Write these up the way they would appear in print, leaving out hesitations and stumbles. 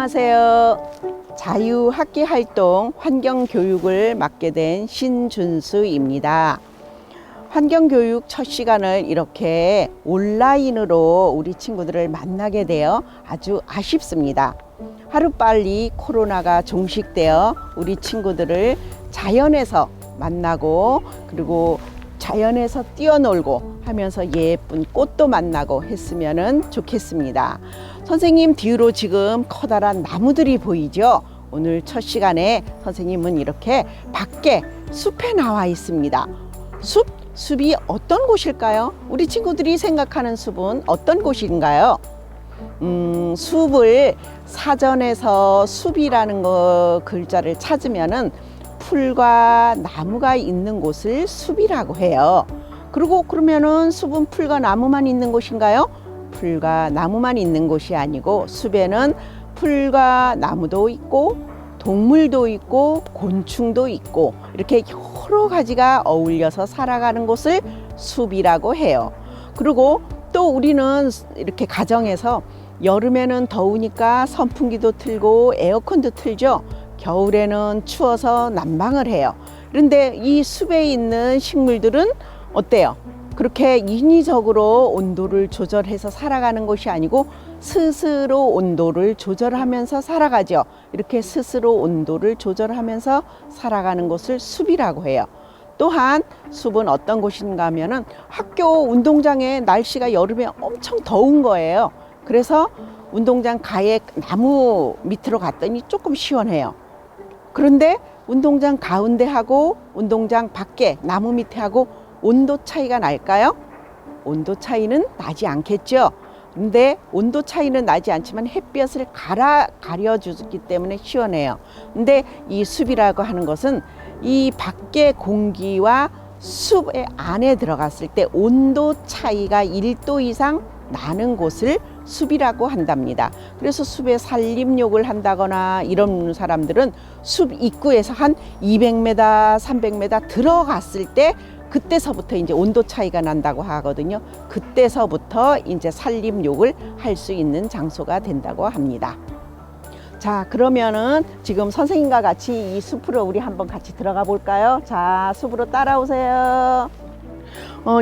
안녕하세요. 자유학기활동 환경교육을 맡게 된 신준수입니다. 환경교육 첫 시간을 이렇게 온라인으로 우리 친구들을 만나게 되어 아주 아쉽습니다. 하루빨리 코로나가 종식되어 우리 친구들을 자연에서 만나고 그리고 자연에서 뛰어놀고 하면서 예쁜 꽃도 만나고 했으면 좋겠습니다. 선생님 뒤로 지금 커다란 나무들이 보이죠? 오늘 첫 시간에 선생님은 이렇게 밖에 숲에 나와 있습니다. 숲이 어떤 곳일까요? 우리 친구들이 생각하는 숲은 어떤 곳인가요? 숲을 사전에서 숲이라는 글자를 찾으면은 풀과 나무가 있는 곳을 숲이라고 해요. 그리고 그러면은 숲은 풀과 나무만 있는 곳인가요? 풀과 나무만 있는 곳이 아니고 숲에는 풀과 나무도 있고 동물도 있고 곤충도 있고 이렇게 여러 가지가 어울려서 살아가는 곳을 숲이라고 해요. 그리고 또 우리는 이렇게 가정에서 여름에는 더우니까 선풍기도 틀고 에어컨도 틀죠. 겨울에는 추워서 난방을 해요. 그런데 이 숲에 있는 식물들은 어때요? 그렇게 인위적으로 온도를 조절해서 살아가는 것이 아니고 스스로 온도를 조절하면서 살아가죠. 이렇게 스스로 온도를 조절하면서 살아가는 것을 숲이라고 해요. 또한 숲은 어떤 곳인가 하면은 학교 운동장에 날씨가 여름에 엄청 더운 거예요. 그래서 운동장 가에 나무 밑으로 갔더니 조금 시원해요. 그런데 운동장 가운데 하고 운동장 밖에 나무 밑에 하고 온도 차이가 날까요? 온도 차이는 나지 않겠죠. 근데 온도 차이는 나지 않지만 햇볕을 가려주기 때문에 시원해요. 근데 이 숲이라고 하는 것은 이 밖의 공기와 숲의 안에 들어갔을 때 온도 차이가 1도 이상 나는 곳을 숲이라고 한답니다. 그래서 숲에 산림욕을 한다거나 이런 사람들은 숲 입구에서 한 200m, 300m 들어갔을 때 그때서부터 이제 온도 차이가 난다고 하거든요. 그때서부터 이제 산림욕을 할 수 있는 장소가 된다고 합니다. 자, 그러면은 지금 선생님과 같이 이 숲으로 우리 한번 같이 들어가 볼까요? 자, 숲으로 따라오세요.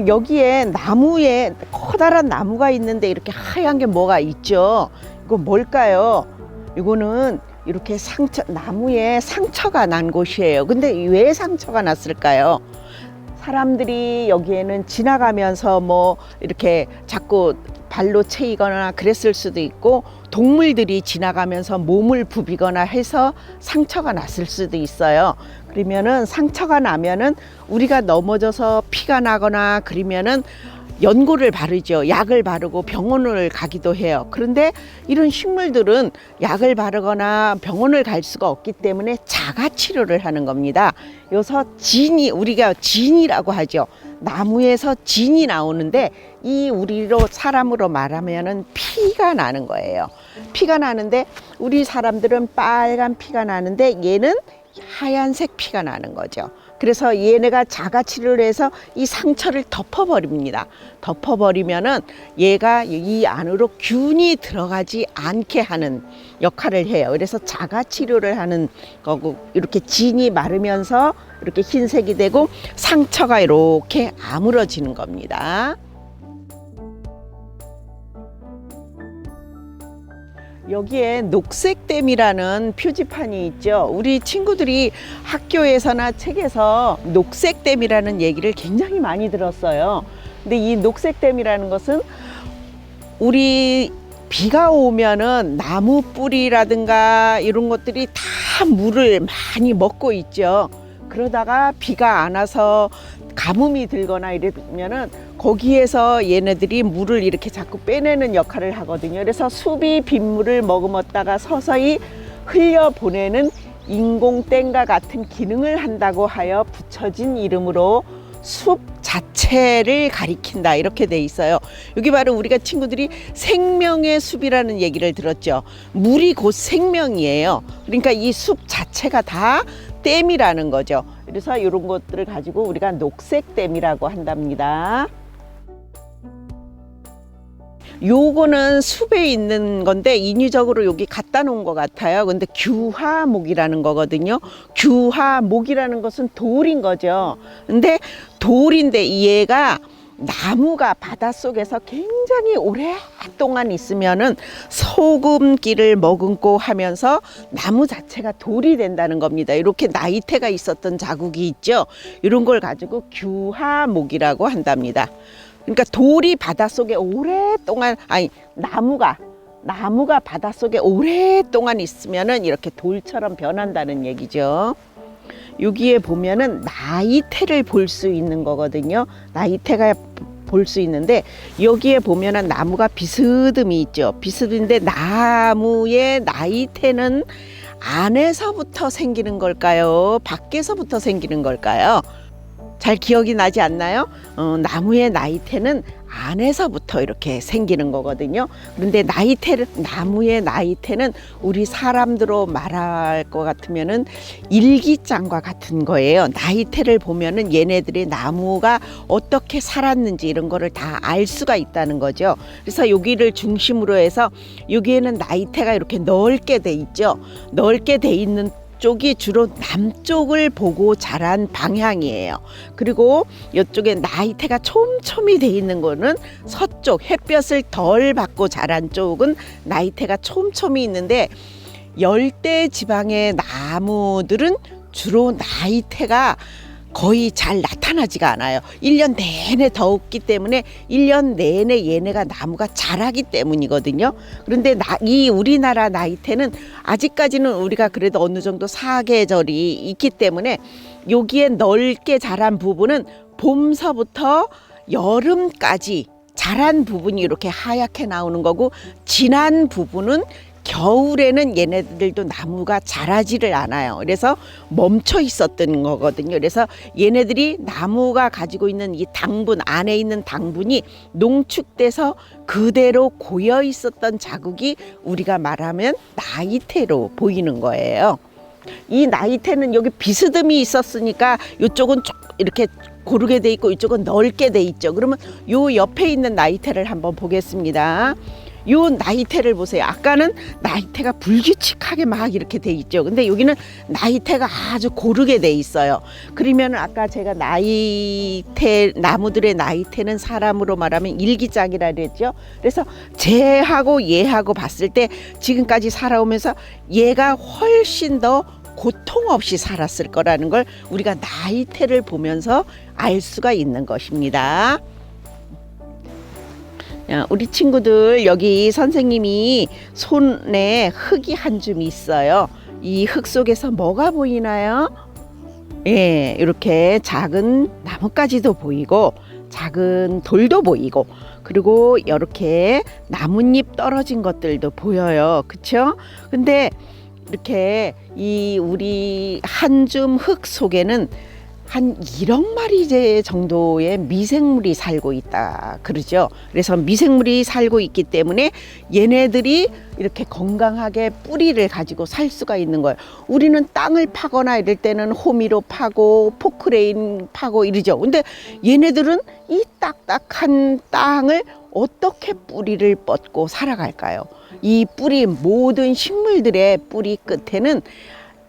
여기에 나무에 커다란 나무가 있는데 이렇게 하얀 게 뭐가 있죠? 이거 뭘까요? 이거는 이렇게 나무에 상처가 난 곳이에요. 근데 왜 상처가 났을까요? 사람들이 여기에는 지나가면서 뭐 이렇게 자꾸 발로 채이거나 그랬을 수도 있고 동물들이 지나가면서 몸을 부비거나 해서 상처가 났을 수도 있어요. 그러면은 상처가 나면은 우리가 넘어져서 피가 나거나 그러면은 연고를 바르죠. 약을 바르고 병원을 가기도 해요. 그런데 이런 식물들은 약을 바르거나 병원을 갈 수가 없기 때문에 자가 치료를 하는 겁니다. 여기서 우리가 진이라고 하죠. 나무에서 진이 나오는데 이 우리로 사람으로 말하면은 피가 나는 거예요. 피가 나는데 우리 사람들은 빨간 피가 나는데 얘는 하얀색 피가 나는 거죠. 그래서 얘네가 자가 치료를 해서 이 상처를 덮어버립니다. 덮어버리면은 얘가 이 안으로 균이 들어가지 않게 하는 역할을 해요. 그래서 자가 치료를 하는 거고 이렇게 진이 마르면서 이렇게 흰색이 되고 상처가 이렇게 아물어지는 겁니다. 여기에 녹색댐이라는 표지판이 있죠. 우리 친구들이 학교에서나 책에서 녹색댐이라는 얘기를 굉장히 많이 들었어요. 근데 이 녹색댐이라는 것은 우리 비가 오면은 나무 뿌리라든가 이런 것들이 다 물을 많이 먹고 있죠. 그러다가 비가 안 와서 가뭄이 들거나 이러면은 거기에서 얘네들이 물을 이렇게 자꾸 빼내는 역할을 하거든요. 그래서 숲이 빗물을 머금었다가 서서히 흘려보내는 인공댐과 같은 기능을 한다고 하여 붙여진 이름으로 숲 자체를 가리킨다 이렇게 돼 있어요. 여기 바로 우리가 친구들이 생명의 숲이라는 얘기를 들었죠. 물이 곧 생명이에요. 그러니까 이 숲 자체가 다 댐이라는 거죠. 그래서 이런 것들을 가지고 우리가 녹색댐이라고 한답니다. 요거는 숲에 있는 건데 인위적으로 여기 갖다 놓은 것 같아요. 근데 규화목이라는 거거든요. 규화목이라는 것은 돌인 거죠. 근데 돌인데 얘가 나무가 바닷속에서 굉장히 오랫동안 있으면은 소금기를 머금고 하면서 나무 자체가 돌이 된다는 겁니다. 이렇게 나이테가 있었던 자국이 있죠. 이런 걸 가지고 규화목이라고 한답니다. 그러니까 돌이 바닷속에 오랫동안, 아니 나무가 바닷속에 오랫동안 있으면은 이렇게 돌처럼 변한다는 얘기죠. 여기에 보면은 나이테를 볼 수 있는 거거든요. 나이테가 볼 수 있는데 여기에 보면은 나무가 비스듬히 있죠. 비스듬인데 나무의 나이테는 안에서부터 생기는 걸까요? 밖에서부터 생기는 걸까요? 잘 기억이 나지 않나요? 나무의 나이테는 안에서부터 이렇게 생기는 거거든요. 그런데 나무의 나이테는 우리 사람들로 말할 것 같으면은 일기장과 같은 거예요. 나이테를 보면은 얘네들의 나무가 어떻게 살았는지 이런 거를 다 알 수가 있다는 거죠. 그래서 여기를 중심으로 해서 여기에는 나이테가 이렇게 넓게 돼 있죠. 넓게 돼 있는 쪽이 주로 남쪽을 보고 자란 방향이에요. 그리고 이쪽에 나이테가 촘촘히 돼 있는 거는 서쪽, 햇볕을 덜 받고 자란 쪽은 나이테가 촘촘히 있는데 열대 지방의 나무들은 주로 나이테가 거의 잘 나타나지가 않아요. 1년 내내 덥기 때문에 1년 내내 얘네가 나무가 자라기 때문이거든요. 그런데 이 우리나라 나이테는 아직까지는 우리가 그래도 어느 정도 사계절이 있기 때문에 여기에 넓게 자란 부분은 봄서부터 여름까지 자란 부분이 이렇게 하얗게 나오는 거고, 진한 부분은 겨울에는 얘네들도 나무가 자라지를 않아요. 그래서 멈춰 있었던 거거든요. 그래서 얘네들이 나무가 가지고 있는 이 당분, 안에 있는 당분이 농축돼서 그대로 고여 있었던 자국이 우리가 말하면 나이테로 보이는 거예요. 이 나이테는 여기 비스듬히 있었으니까 이쪽은 이렇게 고르게 돼 있고 이쪽은 넓게 돼 있죠. 그러면 요 옆에 있는 나이테를 한번 보겠습니다. 요 나이테를 보세요. 아까는 나이테가 불규칙하게 막 이렇게 돼 있죠. 근데 여기는 나이테가 아주 고르게 돼 있어요. 그러면 아까 제가 나무들의 나이테는 사람으로 말하면 일기장이라 그랬죠. 그래서 쟤하고 얘하고 봤을 때 지금까지 살아오면서 얘가 훨씬 더 고통 없이 살았을 거라는 걸 우리가 나이테를 보면서 알 수가 있는 것입니다. 우리 친구들, 여기 선생님이 손에 흙이 한 줌 있어요. 이 흙 속에서 뭐가 보이나요? 예, 이렇게 작은 나뭇가지도 보이고 작은 돌도 보이고, 그리고 이렇게 나뭇잎 떨어진 것들도 보여요. 그쵸? 근데 이렇게 이 우리 한 줌 흙 속에는 한 1억 마리 정도의 미생물이 살고 있다 그러죠. 그래서 미생물이 살고 있기 때문에 얘네들이 이렇게 건강하게 뿌리를 가지고 살 수가 있는 거예요. 우리는 땅을 파거나 이럴 때는 호미로 파고 포크레인 파고 이러죠. 근데 얘네들은 이 딱딱한 땅을 어떻게 뿌리를 뻗고 살아갈까요? 이 뿌리, 모든 식물들의 뿌리 끝에는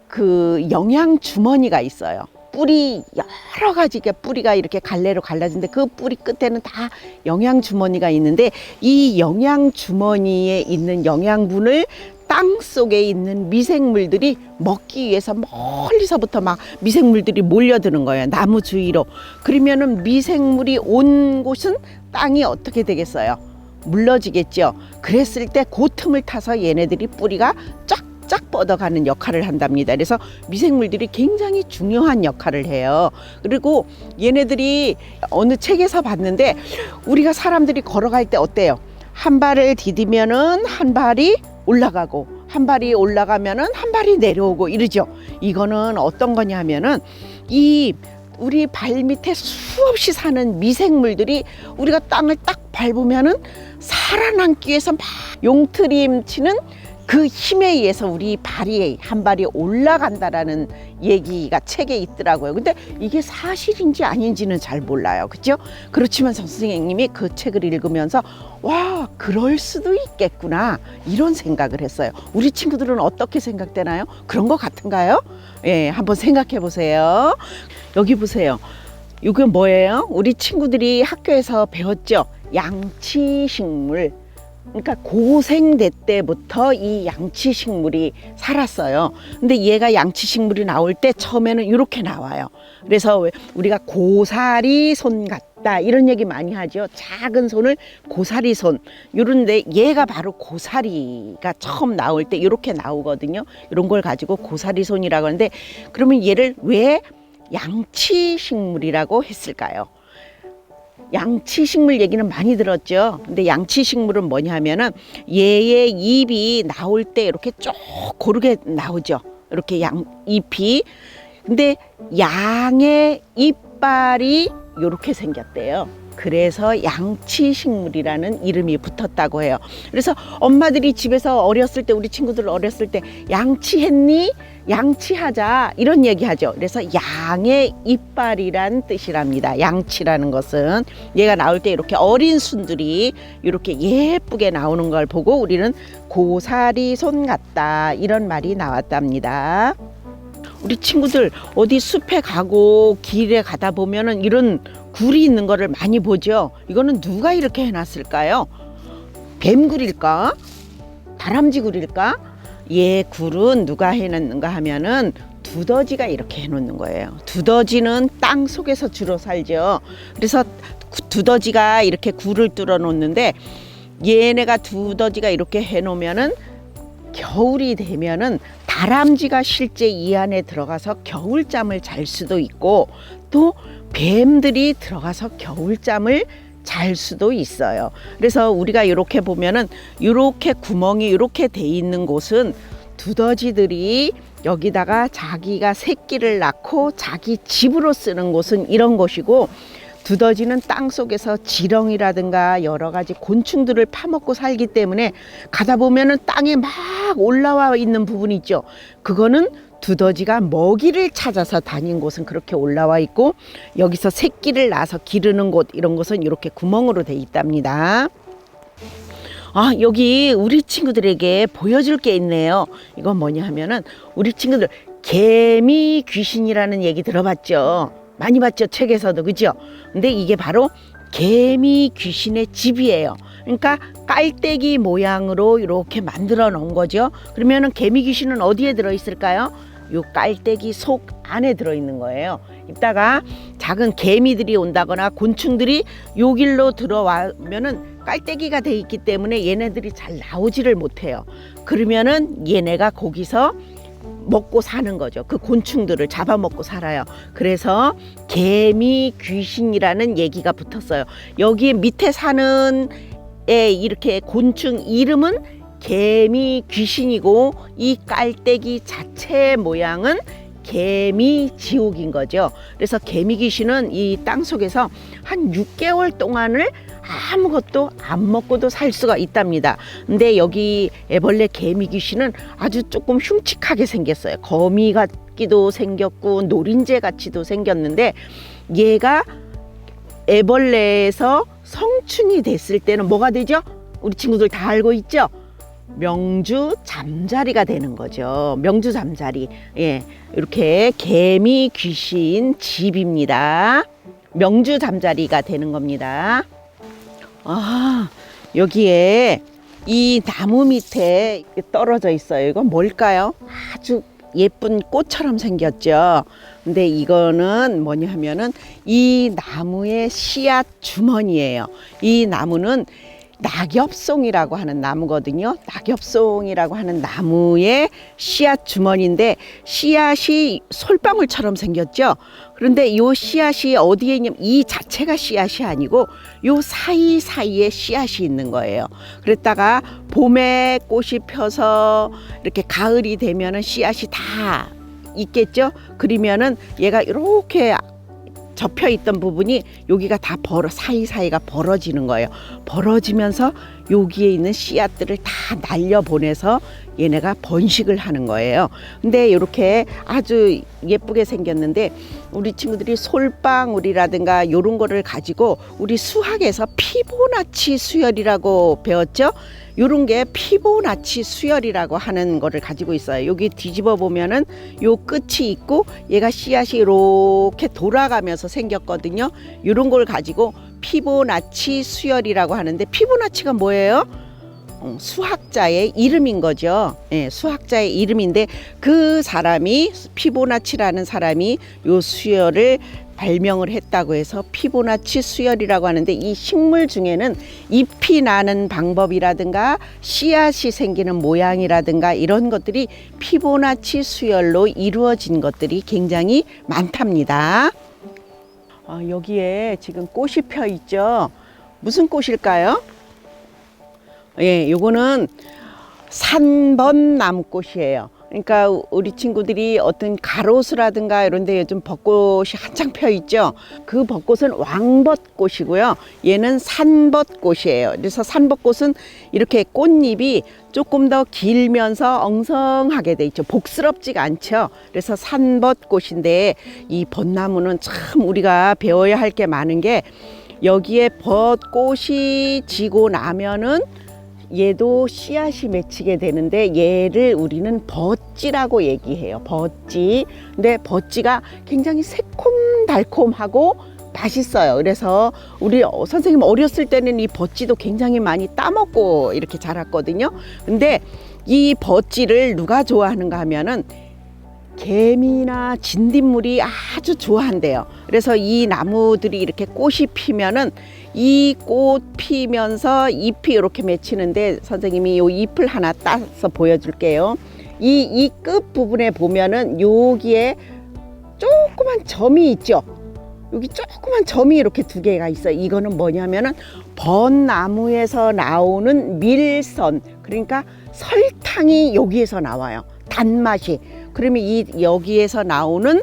그 영양 주머니가 있어요. 뿌리 여러 가지가 뿌리가 이렇게 갈래로 갈라진데 그 뿌리 끝에는 다 영양 주머니가 있는데 이 영양 주머니에 있는 영양분을 땅 속에 있는 미생물들이 먹기 위해서 멀리서부터 막 미생물들이 몰려드는 거예요. 나무 주위로. 그러면은 미생물이 온 곳은 땅이 어떻게 되겠어요? 물러지겠죠. 그랬을 때 그 틈을 타서 얘네들이 뿌리가 쫙 뻗어가는 역할을 한답니다. 그래서 미생물들이 굉장히 중요한 역할을 해요. 그리고 얘네들이 어느 책에서 봤는데 우리가 사람들이 걸어갈 때 어때요? 한 발을 디디면은 한 발이 올라가고 한 발이 올라가면은 한 발이 내려오고 이러죠. 이거는 어떤 거냐면은 이 우리 발 밑에 수없이 사는 미생물들이 우리가 땅을 딱 밟으면은 살아남기 위해서 막 용트림 치는 그 힘에 의해서 우리 발이 한 발이 올라간다라는 얘기가 책에 있더라고요. 근데 이게 사실인지 아닌지는 잘 몰라요. 그죠? 그렇지만 선생님이 그 책을 읽으면서 와, 그럴 수도 있겠구나 이런 생각을 했어요. 우리 친구들은 어떻게 생각되나요? 그런 것 같은가요? 예, 한번 생각해 보세요. 여기 보세요. 이게 뭐예요? 우리 친구들이 학교에서 배웠죠? 양치식물. 그러니까 고생대 때부터 이 양치식물이 살았어요. 근데 얘가 양치식물이 나올 때 처음에는 이렇게 나와요. 그래서 우리가 고사리 손 같다 이런 얘기 많이 하죠. 작은 손을 고사리 손. 이런데 얘가 바로 고사리가 처음 나올 때 이렇게 나오거든요. 이런 걸 가지고 고사리 손이라고 하는데, 그러면 얘를 왜 양치식물이라고 했을까요? 양치식물 얘기는 많이 들었죠. 근데 양치식물은 뭐냐면은 얘의 잎이 나올 때 이렇게 쭉 고르게 나오죠. 이렇게 잎이. 근데 양의 이빨이 이렇게 생겼대요. 그래서 양치식물이라는 이름이 붙었다고 해요. 그래서 엄마들이 집에서 어렸을 때, 우리 친구들 어렸을 때 양치했니? 양치하자 이런 얘기 하죠. 그래서 양의 이빨이란 뜻이랍니다. 양치라는 것은 얘가 나올 때 이렇게 어린 순들이 이렇게 예쁘게 나오는 걸 보고 우리는 고사리 손 같다 이런 말이 나왔답니다. 우리 친구들 어디 숲에 가고 길에 가다 보면은 이런 굴이 있는 거를 많이 보죠. 이거는 누가 이렇게 해놨을까요? 뱀굴일까? 다람쥐굴일까? 얘 굴은 누가 해놨는가 하면은 두더지가 이렇게 해놓는 거예요. 두더지는 땅 속에서 주로 살죠. 그래서 두더지가 이렇게 굴을 뚫어 놓는데, 얘네가 두더지가 이렇게 해놓으면은 겨울이 되면은 다람쥐가 실제 이 안에 들어가서 겨울잠을 잘 수도 있고, 또 뱀들이 들어가서 겨울잠을 잘 수도 있어요. 그래서 우리가 이렇게 보면은 이렇게 구멍이 이렇게 돼 있는 곳은 두더지들이 여기다가 자기가 새끼를 낳고 자기 집으로 쓰는 곳은 이런 곳이고, 두더지는 땅 속에서 지렁이라든가 여러 가지 곤충들을 파먹고 살기 때문에 가다 보면은 땅에 막 올라와 있는 부분이 있죠. 그거는 두더지가 먹이를 찾아서 다닌 곳은 그렇게 올라와 있고, 여기서 새끼를 낳아서 기르는 곳, 이런 곳은 이렇게 구멍으로 돼 있답니다. 아, 여기 우리 친구들에게 보여줄 게 있네요. 이건 뭐냐 하면은 우리 친구들 개미 귀신이라는 얘기 들어봤죠? 많이 봤죠? 책에서도. 그죠? 근데 이게 바로 개미 귀신의 집이에요. 그러니까 깔때기 모양으로 이렇게 만들어 놓은 거죠. 그러면은 개미 귀신은 어디에 들어 있을까요? 요 깔때기 속 안에 들어 있는 거예요. 이따가 작은 개미들이 온다거나 곤충들이 요 길로 들어와면은 깔때기가 돼 있기 때문에 얘네들이 잘 나오지를 못해요. 그러면은 얘네가 거기서 먹고 사는 거죠. 그 곤충들을 잡아먹고 살아요. 그래서 개미 귀신이라는 얘기가 붙었어요. 여기 밑에 사는 애 이렇게 곤충 이름은 개미 귀신이고, 이 깔때기 자체의 모양은 개미 지옥인 거죠. 그래서 개미 귀신은 이 땅속에서 한 6개월 동안을 아무것도 안 먹고도 살 수가 있답니다. 근데 여기 애벌레 개미 귀신은 아주 조금 흉측하게 생겼어요. 거미 같기도 생겼고 노린재 같이도 생겼는데, 얘가 애벌레에서 성충이 됐을 때는 뭐가 되죠? 우리 친구들 다 알고 있죠? 명주 잠자리가 되는 거죠. 명주 잠자리. 예, 이렇게 개미 귀신 집입니다. 명주 잠자리가 되는 겁니다. 아, 여기에 이 나무 밑에 떨어져 있어요. 이건 뭘까요? 아주 예쁜 꽃처럼 생겼죠. 근데 이거는 뭐냐 하면은 이 나무의 씨앗 주머니예요. 이 나무는 낙엽송이라고 하는 나무거든요. 낙엽송이라고 하는 나무의 씨앗 주머니인데, 씨앗이 솔방울처럼 생겼죠. 그런데 이 씨앗이 어디에 있냐면 이 자체가 씨앗이 아니고 요 사이사이에 씨앗이 있는 거예요. 그랬다가 봄에 꽃이 펴서 이렇게 가을이 되면은 씨앗이 다 있겠죠. 그러면은 얘가 이렇게 접혀 있던 부분이 여기가 다 사이사이가 벌어지는 거예요. 벌어지면서 여기에 있는 씨앗들을 다 날려보내서 얘네가 번식을 하는 거예요. 근데 이렇게 아주 예쁘게 생겼는데 우리 친구들이 솔방울이라든가 이런 거를 가지고 우리 수학에서 피보나치 수열이라고 배웠죠. 요런 게 피보나치 수열이라고 하는 거를 가지고 있어요. 여기 뒤집어 보면은 요 끝이 있고 얘가 씨앗이 이렇게 돌아가면서 생겼거든요. 요런 걸 가지고 피보나치 수열이라고 하는데, 피보나치가 뭐예요? 수학자의 이름인 거죠. 예, 수학자의 이름인데 그 사람이, 피보나치라는 사람이 요 수열을 발명을 했다고 해서 피보나치 수열이라고 하는데, 이 식물 중에는 잎이 나는 방법이라든가 씨앗이 생기는 모양이라든가 이런 것들이 피보나치 수열로 이루어진 것들이 굉장히 많답니다. 여기에 지금 꽃이 펴 있죠. 무슨 꽃일까요? 예, 요거는 산번나무꽃이에요. 그러니까 우리 친구들이 어떤 가로수라든가 이런 데 요즘 벚꽃이 한창 펴 있죠. 그 벚꽃은 왕벚꽃이고요. 얘는 산벚꽃이에요. 그래서 산벚꽃은 이렇게 꽃잎이 조금 더 길면서 엉성하게 돼 있죠. 복스럽지가 않죠. 그래서 산벚꽃인데, 이 벚나무는 참 우리가 배워야 할 게 많은 게, 여기에 벚꽃이 지고 나면은 얘도 씨앗이 맺히게 되는데, 얘를 우리는 버찌라고 얘기해요. 버찌. 근데 버찌가 굉장히 새콤달콤하고 맛있어요. 그래서 우리 선생님 어렸을 때는 이 버찌도 굉장히 많이 따먹고 이렇게 자랐거든요. 근데 이 버찌를 누가 좋아하는가 하면은 개미나 진딧물이 아주 좋아한대요. 그래서 이 나무들이 이렇게 꽃이 피면은 이 꽃 피면서 잎이 이렇게 맺히는데, 선생님이 이 잎을 하나 따서 보여줄게요. 이 끝 부분에 보면은 여기에 조그만 점이 있죠. 여기 조그만 점이 이렇게 두 개가 있어요. 이거는 뭐냐면은 벚나무에서 나오는 밀선, 그러니까 설탕이 여기에서 나와요. 단맛이. 그러면 이 여기에서 나오는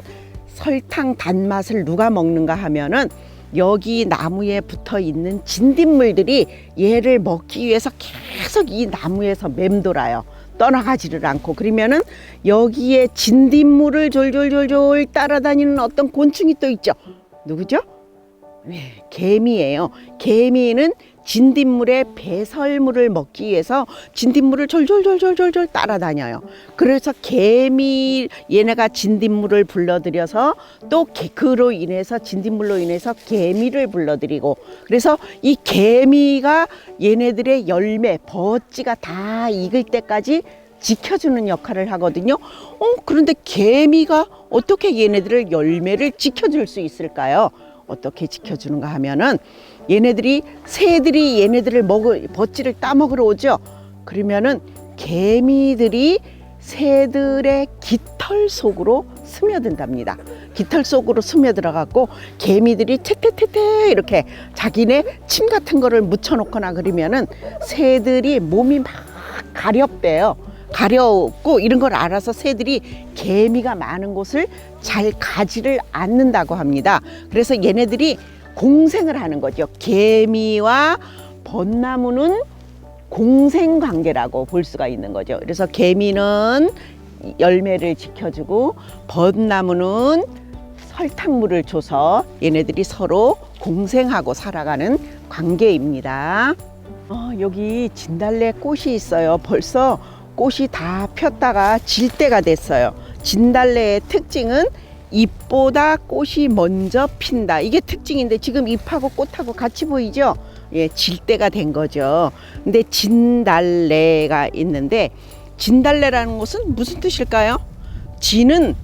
설탕 단맛을 누가 먹는가 하면은 여기 나무에 붙어 있는 진딧물들이 얘를 먹기 위해서 계속 이 나무에서 맴돌아요. 떠나가지를 않고. 그러면은 여기에 진딧물을 졸졸졸졸 따라다니는 어떤 곤충이 또 있죠. 누구죠? 네, 개미예요. 개미는 진딧물의 배설물을 먹기 위해서 진딧물을 졸졸졸졸졸 따라다녀요. 그래서 얘네가 진딧물을 불러들여서 또 그로 인해서, 진딧물로 인해서 개미를 불러들이고, 그래서 이 개미가 얘네들의 열매, 버찌가 다 익을 때까지 지켜주는 역할을 하거든요. 그런데 개미가 어떻게 얘네들을 열매를 지켜줄 수 있을까요? 어떻게 지켜주는가 하면은, 새들이 얘네들을 버찌를 따먹으러 오죠. 그러면은 개미들이 새들의 깃털 속으로 스며든답니다. 깃털 속으로 스며들어갖고 개미들이 테테테테 이렇게 자기네 침 같은 거를 묻혀놓거나 그러면은 새들이 몸이 막 가렵대요. 가렵고 이런 걸 알아서 새들이 개미가 많은 곳을 잘 가지를 않는다고 합니다. 그래서 얘네들이 공생을 하는 거죠. 개미와 벚나무는 공생 관계라고 볼 수가 있는 거죠. 그래서 개미는 열매를 지켜주고 벚나무는 설탕물을 줘서 얘네들이 서로 공생하고 살아가는 관계입니다. 여기 진달래 꽃이 있어요. 벌써 꽃이 다 폈다가 질 때가 됐어요. 진달래의 특징은 잎보다 꽃이 먼저 핀다. 이게 특징인데 지금 잎하고 꽃하고 같이 보이죠? 예, 질 때가 된 거죠. 근데 진달래가 있는데, 진달래라는 것은 무슨 뜻일까요? 진은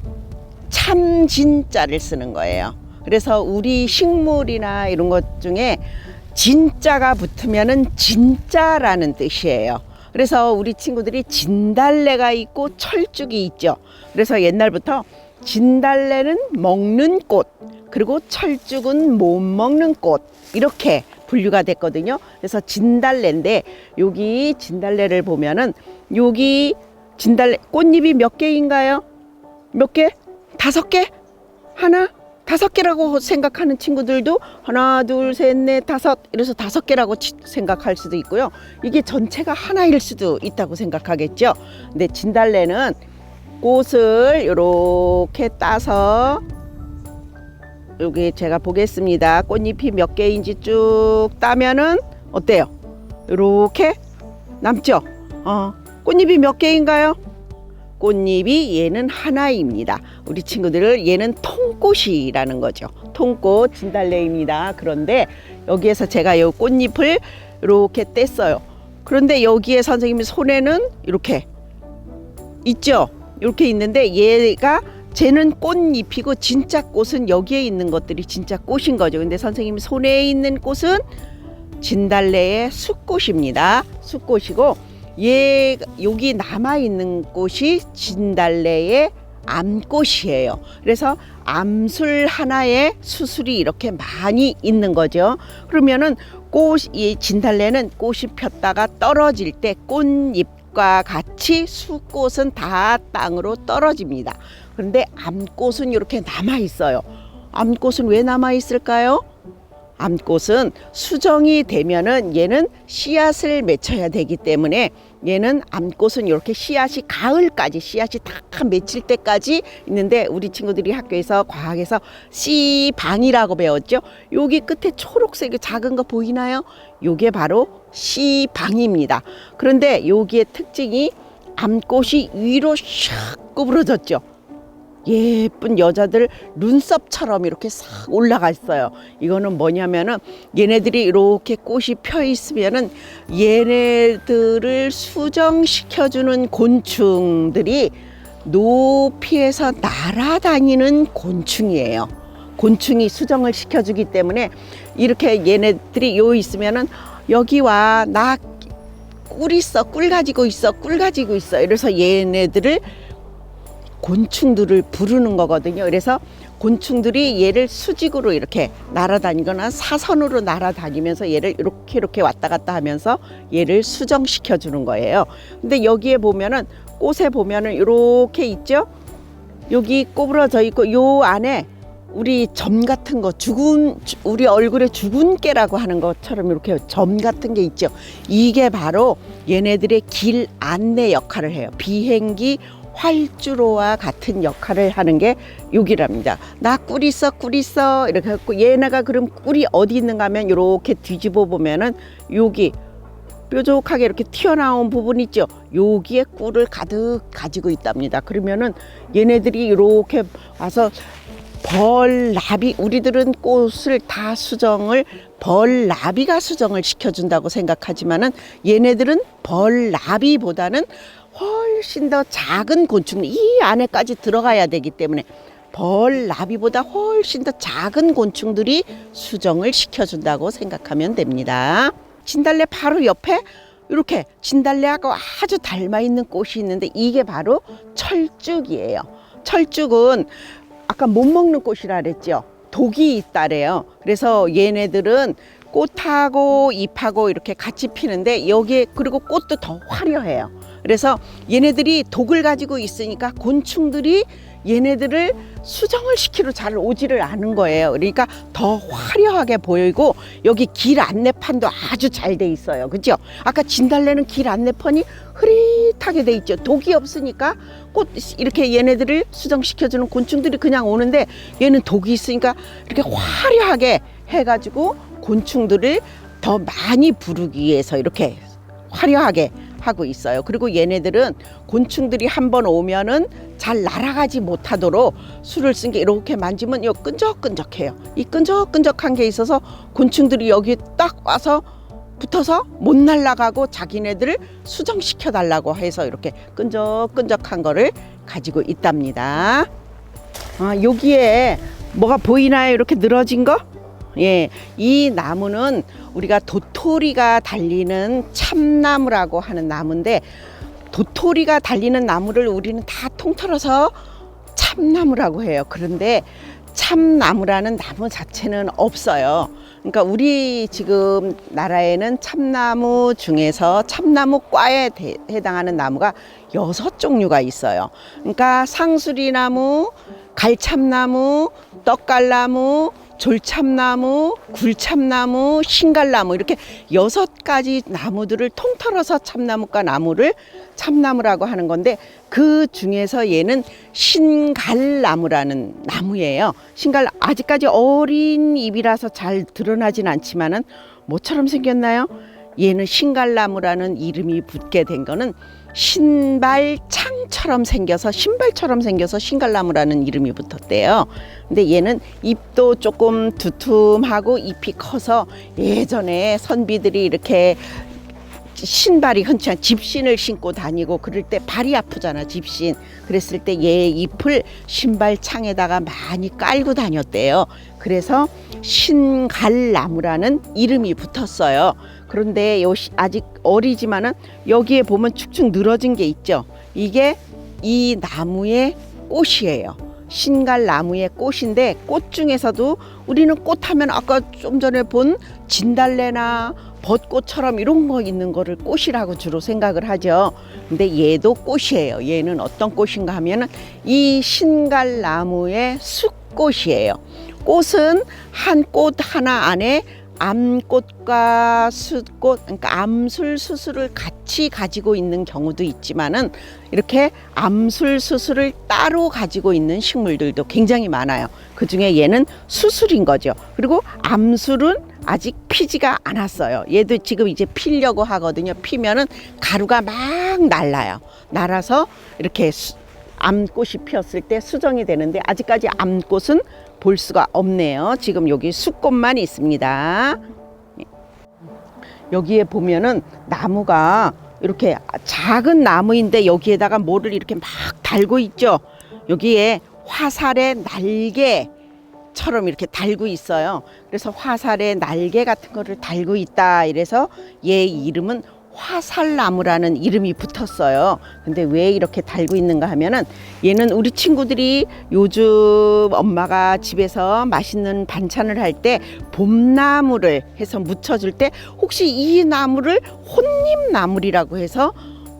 참 진자를 쓰는 거예요. 그래서 우리 식물이나 이런 것 중에 진자가 붙으면은 진짜라는 뜻이에요. 그래서 우리 친구들이 진달래가 있고 철쭉이 있죠. 그래서 옛날부터 진달래는 먹는 꽃, 그리고 철쭉은 못 먹는 꽃, 이렇게 분류가 됐거든요. 그래서 진달래인데, 여기 진달래를 보면은 여기 진달래 꽃잎이 몇 개인가요? 몇 개? 5개? 하나, 5개라고 생각하는 친구들도 하나, 둘, 셋, 넷, 다섯 이래서 5개라고 생각할 수도 있고요. 이게 전체가 하나일 수도 있다고 생각하겠죠. 근데 진달래는 꽃을 이렇게 따서 여기 제가 보겠습니다. 꽃잎이 몇 개인지 쭉 따면은 어때요? 이렇게 남죠? 꽃잎이 몇 개인가요? 꽃잎이 얘는 하나입니다. 우리 친구들을 얘는 통꽃이라는 거죠. 통꽃 진달래입니다. 그런데 여기에서 제가 이 꽃잎을 이렇게 뗐어요. 그런데 여기에 선생님이 손에는 이렇게 있죠. 이렇게 있는데 얘가 쟤는 꽃잎이고 진짜 꽃은 여기에 있는 것들이 진짜 꽃인 거죠. 근데 선생님 손에 있는 꽃은 진달래의 숫꽃입니다. 숫꽃이고 얘 여기 남아 있는 꽃이 진달래의 암꽃이에요. 그래서 암술 하나에 수술이 이렇게 많이 있는 거죠. 그러면은 이 진달래는 꽃이 폈다가 떨어질 때 꽃잎과 같이 숫꽃은 다 땅으로 떨어집니다. 그런데 암꽃은 이렇게 남아 있어요. 암꽃은 왜 남아 있을까요? 암꽃은 수정이 되면은 얘는 씨앗을 맺혀야 되기 때문에 얘는 암꽃은 이렇게 씨앗이 가을까지 씨앗이 다 맺힐 때까지 있는데 우리 친구들이 학교에서 과학에서 씨방이라고 배웠죠. 여기 끝에 초록색의 작은 거 보이나요? 요게 바로 씨방입니다. 그런데 여기의 특징이 암꽃이 위로 샥 구부러졌죠. 예쁜 여자들 눈썹처럼 이렇게 싹 올라가 있어요. 이거는 뭐냐면은 얘네들이 이렇게 꽃이 펴 있으면은 얘네들을 수정시켜주는 곤충들이 높이에서 날아다니는 곤충이에요. 곤충이 수정을 시켜주기 때문에 이렇게 얘네들이 요 있으면은 여기 와, 나 꿀 있어, 꿀 가지고 있어, 꿀 가지고 있어. 이래서 얘네들을 곤충들을 부르는 거거든요. 그래서 곤충들이 얘를 수직으로 이렇게 날아다니거나 사선으로 날아다니면서 얘를 이렇게 왔다 갔다 하면서 얘를 수정시켜 주는 거예요. 근데 여기에 보면은 꽃에 보면은 이렇게 있죠. 여기 꼬부러져 있고 요 안에 우리 점 같은 거 우리 얼굴에 주근깨라고 하는 것처럼 이렇게 점 같은 게 있죠. 이게 바로 얘네들의 길 안내 역할을 해요. 비행기 활주로와 같은 역할을 하는 게 여기랍니다. 나 꿀 있어, 꿀 있어 이렇게 했고 얘네가 그럼 꿀이 어디 있는가 하면 이렇게 뒤집어 보면은 여기 뾰족하게 이렇게 튀어나온 부분 있죠. 여기에 꿀을 가득 가지고 있답니다. 그러면은 얘네들이 이렇게 와서 벌나비, 우리들은 꽃을 다 벌나비가 수정을 시켜준다고 생각하지만은 얘네들은 벌나비보다는 훨씬 더 작은 곤충, 이 안에까지 들어가야 되기 때문에 벌나비보다 훨씬 더 작은 곤충들이 수정을 시켜준다고 생각하면 됩니다. 진달래 바로 옆에 이렇게 진달래하고 아주 닮아 있는 꽃이 있는데 이게 바로 철쭉이에요. 철쭉은 아까 못 먹는 꽃이라 그랬죠. 독이 있다래요. 그래서 얘네들은 꽃하고 잎하고 이렇게 같이 피는데 여기에 그리고 꽃도 더 화려해요. 그래서 얘네들이 독을 가지고 있으니까 곤충들이 얘네들을 수정을 시키러 잘 오지를 않은 거예요. 그러니까 더 화려하게 보이고 여기 길 안내판도 아주 잘 돼 있어요. 그죠? 아까 진달래는 길 안내판이 흐릿하게 돼 있죠. 독이 없으니까 꽃 이렇게 얘네들을 수정시켜주는 곤충들이 그냥 오는데 얘는 독이 있으니까 이렇게 화려하게 해가지고 곤충들을 더 많이 부르기 위해서 이렇게 화려하게 하고 있어요. 그리고 얘네들은 곤충들이 한번 오면은 잘 날아가지 못하도록 술을 쓴 게 이렇게 만지면 이 끈적끈적해요. 이 끈적끈적한 게 있어서 곤충들이 여기 딱 와서 붙어서 못 날아가고 자기네들을 수정시켜 달라고 해서 이렇게 끈적끈적한 거를 가지고 있답니다. 여기에 뭐가 보이나요? 이렇게 늘어진 거? 예, 이 나무는 우리가 도토리가 달리는 참나무라고 하는 나무인데 도토리가 달리는 나무를 우리는 다 통틀어서 참나무라고 해요. 그런데 참나무라는 나무 자체는 없어요. 그러니까 우리 지금 나라에는 참나무 중에서 참나무과에 해당하는 나무가 6종류가 있어요. 그러니까 상수리나무, 갈참나무, 떡갈나무, 졸참나무, 굴참나무, 신갈나무 이렇게 6가지 나무들을 통틀어서 참나무과 나무를 참나무라고 하는 건데 그 중에서 얘는 신갈나무라는 나무예요. 아직까지 어린 잎이라서 잘 드러나진 않지만은 뭐처럼 생겼나요? 얘는 신갈나무라는 이름이 붙게 된 거는 신발창처럼 생겨서 신발처럼 생겨서 신갈나무라는 이름이 붙었대요. 근데 얘는 잎도 조금 두툼하고 잎이 커서 예전에 선비들이 이렇게 신발이 흔치 않 집신을 신고 다니고 그럴 때 발이 아프잖아 집신. 그랬을 때 얘 잎을 신발창에다가 많이 깔고 다녔대요. 그래서 신갈나무라는 이름이 붙었어요. 그런데 아직 어리지만은 여기에 보면 축축 늘어진 게 있죠. 이게 이 나무의 꽃이에요. 신갈나무의 꽃인데 꽃 중에서도 우리는 꽃하면 아까 좀 전에 본 진달래나 벚꽃처럼 이런 거 있는 거를 꽃이라고 주로 생각을 하죠. 근데 얘도 꽃이에요. 얘는 어떤 꽃인가 하면은 이 신갈나무의 숫꽃이에요. 꽃은 한 꽃 하나 안에 암꽃과 숫꽃, 그러니까 암술, 수술을 같이 가지고 있는 경우도 있지만은 이렇게 암술, 수술을 따로 가지고 있는 식물들도 굉장히 많아요. 그 중에 얘는 수술인 거죠. 그리고 암술은 아직 피지가 않았어요. 얘도 지금 이제 피려고 하거든요. 피면은 가루가 막 날라요. 날아서 이렇게 암꽃이 피었을 때 수정이 되는데 아직까지 암꽃은 볼 수가 없네요. 지금 여기 숫꽃만 있습니다. 여기에 보면은 나무가 이렇게 작은 나무인데 여기에다가 뭐를 이렇게 막 달고 있죠. 여기에 화살의 날개처럼 이렇게 달고 있어요. 그래서 화살의 날개 같은 거를 달고 있다. 이래서 얘 이름은 화살나무라는 이름이 붙었어요. 근데 왜 이렇게 달고 있는가 하면은 얘는 우리 친구들이 요즘 엄마가 집에서 맛있는 반찬을 할 때 봄나물을 해서 무쳐줄 때 혹시 이 나무를 혼잎나물이라고 해서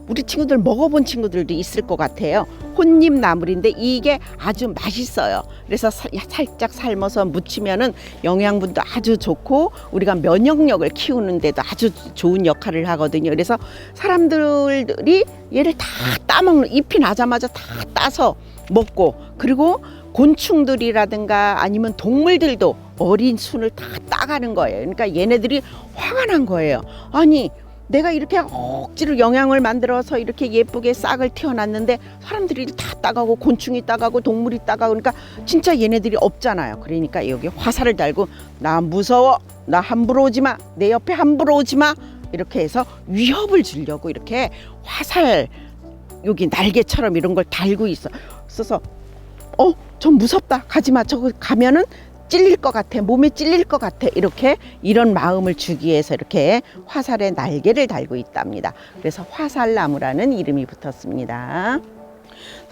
우리 친구들 먹어본 친구들도 있을 것 같아요. 혼잎나물인데 이게 아주 맛있어요. 그래서 살짝 삶아서 무치면은 영양분도 아주 좋고 우리가 면역력을 키우는데도 아주 좋은 역할을 하거든요. 그래서 사람들이 얘를 다 따먹는, 잎이 나자마자 다 따서 먹고, 그리고 곤충들이라든가 아니면 동물들도 어린 순을 다 따가는 거예요. 그러니까 얘네들이 화가 난 거예요. 아니, 내가 이렇게 억지로 영양을 만들어서 이렇게 예쁘게 싹을 틔워놨는데 사람들이 다 따가고 곤충이 따가고 동물이 따가고, 그러니까 진짜 얘네들이 없잖아요. 그러니까 여기 화살을 달고 나 무서워, 나 함부로 오지 마, 내 옆에 함부로 오지 마, 이렇게 해서 위협을 주려고 이렇게 화살 여기 날개처럼 이런 걸 달고 있어서 좀 무섭다, 가지마, 저거 가면은 찔릴 것 같아, 몸에 찔릴 것 같아, 이런 마음을 주기 위해서 이렇게 화살의 날개를 달고 있답니다. 그래서 화살나무라는 이름이 붙었습니다.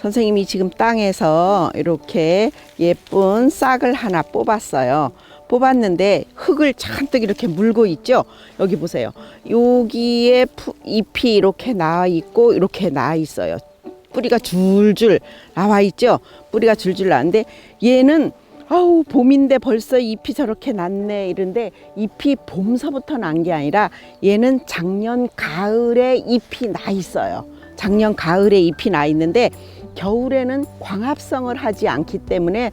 선생님이 지금 땅에서 이렇게 예쁜 싹을 하나 뽑았어요. 뽑았는데 흙을 잔뜩 이렇게 물고 있죠. 여기 보세요. 여기에 잎이 이렇게 나와 있고 이렇게 나와 있어요. 뿌리가 줄줄 나와 있죠. 뿌리가 줄줄 나는데 얘는 아우, 봄인데 벌써 잎이 저렇게 났네 이런데 잎이 봄서부터 난 게 아니라 얘는 작년 가을에 잎이 나 있어요. 작년 가을에 잎이 나 있는데 겨울에는 광합성을 하지 않기 때문에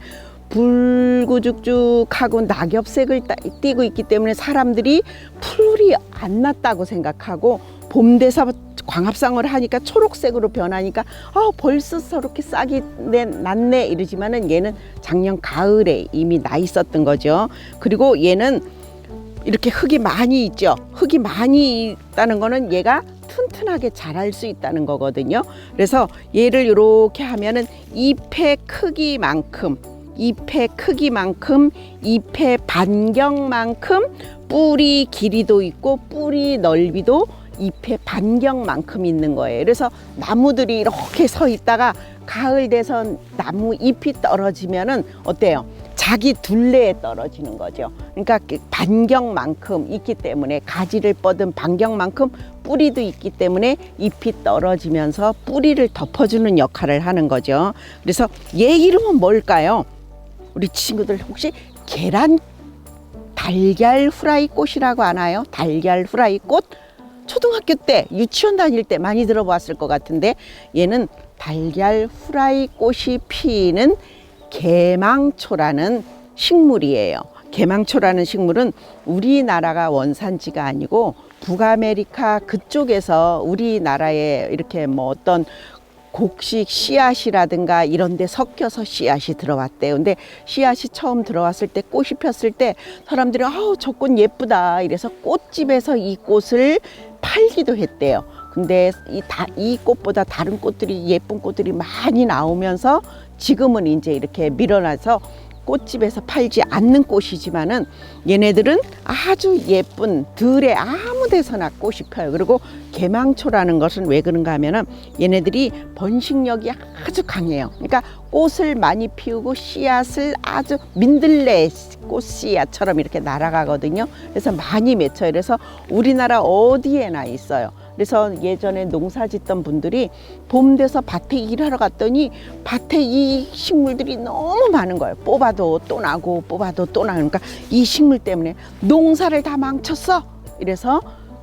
붉고죽죽하고 낙엽색을 띠고 있기 때문에 사람들이 풀이 안 났다고 생각하고 봄 돼서 광합성을 하니까 초록색으로 변하니까 벌써 저렇게 싹이 났네 이러지만은 얘는 작년 가을에 이미 나 있었던 거죠. 그리고 얘는 이렇게 흙이 많이 있죠. 흙이 많이 있다는 거는 얘가 튼튼하게 자랄 수 있다는 거거든요. 그래서 얘를 이렇게 하면은 잎의 크기만큼, 잎의 반경만큼 뿌리 길이도 있고 뿌리 넓이도 잎의 반경만큼 있는 거예요. 그래서 나무들이 이렇게 서 있다가 가을 돼서 나무 잎이 떨어지면은 어때요? 자기 둘레에 떨어지는 거죠. 그러니까 반경만큼 있기 때문에 가지를 뻗은 반경만큼 뿌리도 있기 때문에 잎이 떨어지면서 뿌리를 덮어주는 역할을 하는 거죠. 그래서 얘 이름은 뭘까요? 우리 친구들 혹시 달걀 후라이 꽃이라고 아나요? 달걀 후라이 꽃? 초등학교 때 유치원 다닐 때 많이 들어봤을 것 같은데 얘는 달걀 후라이 꽃이 피는 개망초라는 식물이에요. 개망초라는 식물은 우리나라가 원산지가 아니고 북아메리카 그쪽에서 우리나라에 이렇게 뭐 어떤 곡식 씨앗이라든가 이런 데 섞여서 씨앗이 들어왔대요. 근데 씨앗이 처음 들어왔을 때 꽃이 폈을 때 사람들이 아우 저 꽃 예쁘다 이래서 꽃집에서 이 꽃을 팔기도 했대요. 근데 이 꽃보다 다른 꽃들이 예쁜 꽃들이 많이 나오면서 지금은 이제 이렇게 밀어놔서 꽃집에서 팔지 않는 꽃이지만은 얘네들은 아주 예쁜 들에 아무 데서나 꽃이 펴요. 그리고 개망초라는 것은 왜 그런가 하면은 얘네들이 번식력이 아주 강해요. 그러니까 꽃을 많이 피우고 씨앗을 아주 민들레 꽃 씨앗처럼 이렇게 날아가거든요. 그래서 많이 맺혀요. 그래서 우리나라 어디에나 있어요. 그래서 예전에 농사 짓던 분들이 봄 돼서 밭에 일하러 갔더니 밭에 이 식물들이 너무 많은 거예요. 뽑아도 또 나고 뽑아도 또 나고. 그러니까 이 식물 때문에 농사를 다 망쳤어. 이래서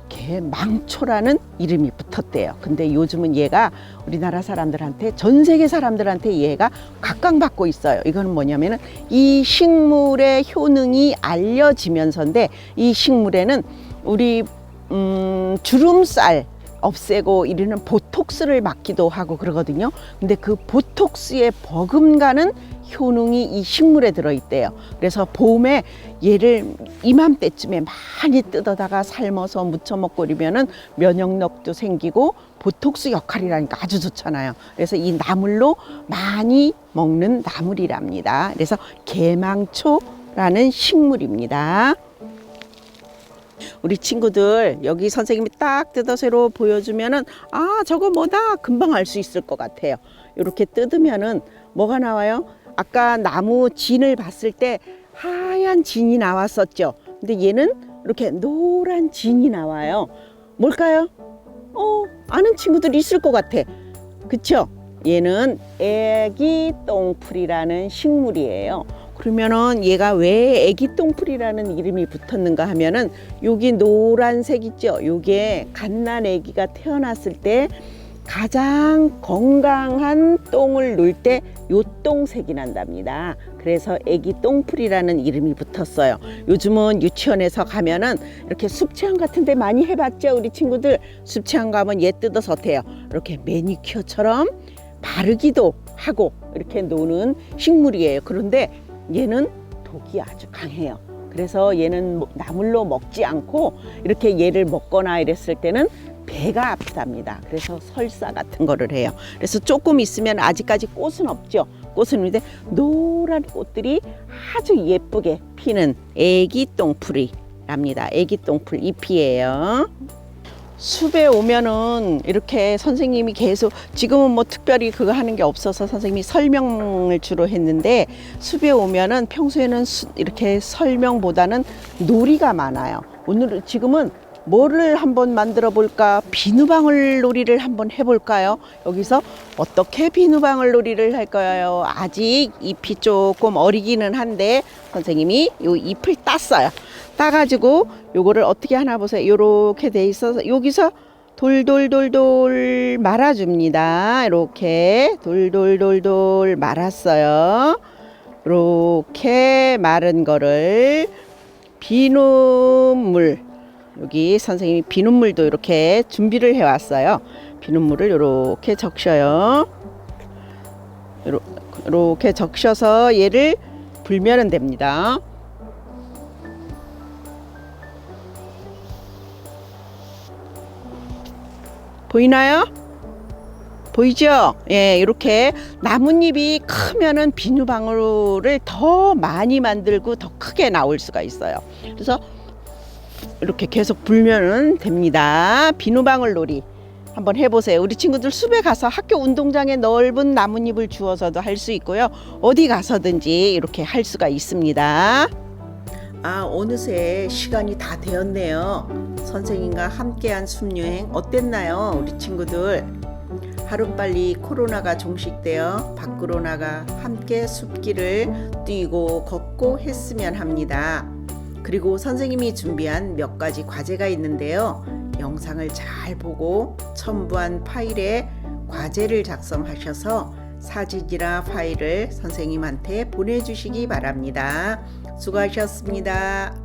개망초라는 이름이 붙었대요. 근데 요즘은 얘가 우리나라 사람들한테 전 세계 사람들한테 얘가 각광받고 있어요. 이거는 뭐냐면은 이 식물의 효능이 알려지면서인데 이 식물에는 우리 주름살 없애고 이러는 보톡스를 맞기도 하고 그러거든요. 근데 그 보톡스에 버금가는 효능이 이 식물에 들어있대요. 그래서 봄에 얘를 이맘때쯤에 많이 뜯어다가 삶아서 무쳐 먹고 이러면은 면역력도 생기고 보톡스 역할이라니까 아주 좋잖아요. 그래서 이 나물로 많이 먹는 나물이랍니다. 그래서 개망초라는 식물입니다. 우리 친구들 여기 선생님이 딱 뜯어서 보여주면은 아 저거 뭐다 금방 알 수 있을 것 같아요. 이렇게 뜯으면은 뭐가 나와요? 아까 나무 진을 봤을 때 하얀 진이 나왔었죠. 근데 얘는 이렇게 노란 진이 나와요. 뭘까요? 아는 친구들 있을 것 같아. 그쵸? 얘는 애기똥풀이라는 식물이에요. 그러면은 얘가 왜 애기똥풀이라는 이름이 붙었는가 하면은 여기 노란색 있죠. 요게 갓난 애기가 태어났을 때 가장 건강한 똥을 놓을 때 요 똥색이 난답니다. 그래서 애기똥풀이라는 이름이 붙었어요. 요즘은 유치원에서 가면은 이렇게 숲체험 같은 데 많이 해봤죠. 우리 친구들 숲체험 가면 얘 뜯어서 어때요? 이렇게 매니큐어처럼 바르기도 하고 이렇게 노는 식물이에요. 그런데 얘는 독이 아주 강해요. 그래서 얘는 나물로 먹지 않고 이렇게 얘를 먹거나 이랬을 때는 배가 아프답니다. 그래서 설사 같은 거를 해요. 그래서 조금 있으면 아직까지 꽃은 없죠. 꽃은 있는데 노란 꽃들이 아주 예쁘게 피는 애기똥풀이랍니다. 애기똥풀 잎이에요. 숲에 오면은 이렇게 선생님이 계속 지금은 뭐 특별히 그거 하는 게 없어서 선생님이 설명을 주로 했는데 숲에 오면은 평소에는 이렇게 설명보다는 놀이가 많아요. 오늘 지금은 뭐를 한번 만들어 볼까? 비누방울 놀이를 한번 해볼까요? 여기서 어떻게 비누방울 놀이를 할까요? 아직 잎이 조금 어리기는 한데 선생님이 이 잎을 땄어요. 따가지고 요거를 어떻게 하나 보세요. 요렇게 돼 있어서 여기서 돌돌돌돌 말아줍니다. 이렇게 돌돌돌돌 말았어요. 이렇게 마른 거를 비눗물, 여기 선생님이 비눗물도 이렇게 준비를 해왔어요. 비눗물을 이렇게 적셔요. 이렇게 적셔서 얘를 불면 됩니다. 보이나요? 보이죠? 예, 이렇게 나뭇잎이 크면은 비누방울을 더 많이 만들고 더 크게 나올 수가 있어요. 그래서 이렇게 계속 불면은 됩니다. 비누방울 놀이 한번 해보세요. 우리 친구들 숲에 가서 학교 운동장에 넓은 나뭇잎을 주워서도 할 수 있고요. 어디 가서든지 이렇게 할 수가 있습니다. 아, 어느새 시간이 다 되었네요. 선생님과 함께한 숲여행 어땠나요? 우리 친구들. 하루빨리 코로나가 종식되어 밖으로 나가 함께 숲길을 뛰고 걷고 했으면 합니다. 그리고 선생님이 준비한 몇 가지 과제가 있는데요. 영상을 잘 보고 첨부한 파일에 과제를 작성하셔서 사진이나 파일을 선생님한테 보내주시기 바랍니다. 수고하셨습니다.